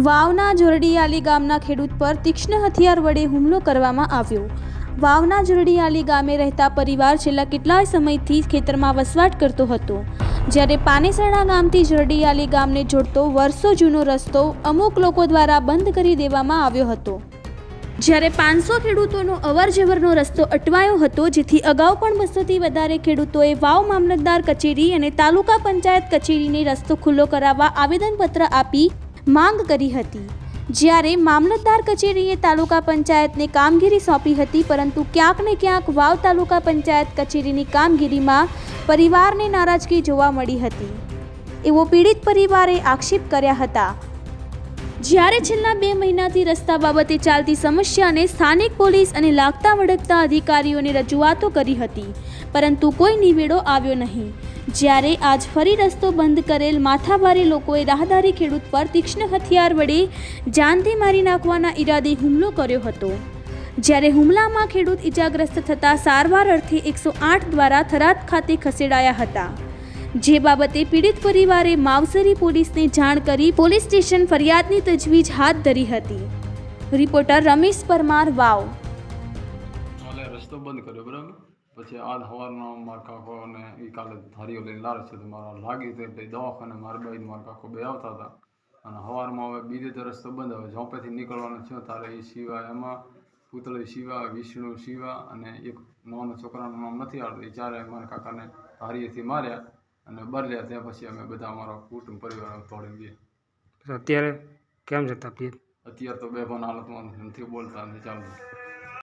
વાવના જોરડીયાલી ગામના ખેડૂત પર તીક્ષ્ણ હથિયાર વડે હુમલો કરવામાં આવ્યો। વાવના જોરડીયાલી ગામે રહેતા પરિવાર છેલ્લા કેટલાય સમયથી ખેતરમાં વસવાટ કરતો હતો, જ્યારે પાનેસણા ગામથી જોરડીયાલી ગામને જોડતો વર્ષો જૂનો રસ્તો અમુક લોકો દ્વારા બંધ કરી દેવામાં આવ્યો હતો, જ્યારે 500 ખેડૂતોનો અવરજવરનો રસ્તો અટવાયો હતો, જેથી અગાઉ પણ 200થી વધારે ખેડૂતોએ વાવ મામલતદાર કચેરી અને તાલુકા પંચાયત કચેરીને રસ્તો ખુલ્લો કરાવવા આવેદનપત્ર આપી માંગ કરી હતી। જ્યારે મામલતદાર કચેરીએ તાલુકા પંચાયતને કામગીરી સોંપી હતી, પરંતુ ક્યાંક ને ક્યાંક વાવ તાલુકા પંચાયત કચેરીની કામગીરીમાં પરિવારને નારાજગી જોવા મળી હતી, એવો પીડિત પરિવારે આક્ષેપ કર્યા હતા। જ્યારે છેલ્લા 2 મહિનાથી રસ્તા બાબતે ચાલતી સમસ્યાને સ્થાનિક પોલીસ અને લાગતા વળગતા અધિકારીઓને રજૂઆતો કરી હતી, પરંતુ કોઈ નિવેડો આવ્યો નહીં। જ્યારે આજ ફરી રસ્તો બંધ કરેલ માથાભારે લોકોએ રાહદારી ખેડૂત પર તીક્ષ્ણ હથિયાર વડે જાનથી મારી નાખવાના ઈરાદે હુમલો કર્યો હતો, જ્યારે હુમલામાં ખેડૂત ઈજાગ્રસ્ત થતાં સારવાર અર્થે 108 દ્વારા થરાદ ખાતે ખસેડાયા હતા, જે બાબતે પીડિત પરિવારે માવસરી પોલીસને જાણ કરી પોલીસ સ્ટેશન ફરિયાદની તજવીજ હાથ ધરી હતી। રિપોર્ટર રમેશ પરમાર, વાવ। રસ્તો બંધ કર્યો બરાબર, પછી આજ સવારનો મારા કાકો અને એ કાલે ધારીઓ લઈને લાવે છે, તો મારા લાગી તો એટલે દવાખાને મારા બાઈ મારા કાકો બે આવતા હતા, અને સવારમાં હવે બીજે તો રસ્તો બંધ, હવે ઝોંપેથી નીકળવાનો છે તારે એ સિવાય એમાં પૂતળી શિવા, વિષ્ણુ શિવા અને એક નાનો છોકરાનું નામ નથી આવડતું, એ ચારે મારા કાકાને ધારીએથી માર્યા અને બરલ્યા। ત્યાં પછી અમે બધા અમારા કુટુંબ પરિવાર તોડીને ગયા। અત્યારે કેમ છે તબિયત? અત્યારે તો બેભાન હાલતમાં નથી, બોલતા નથી, ચાલતું।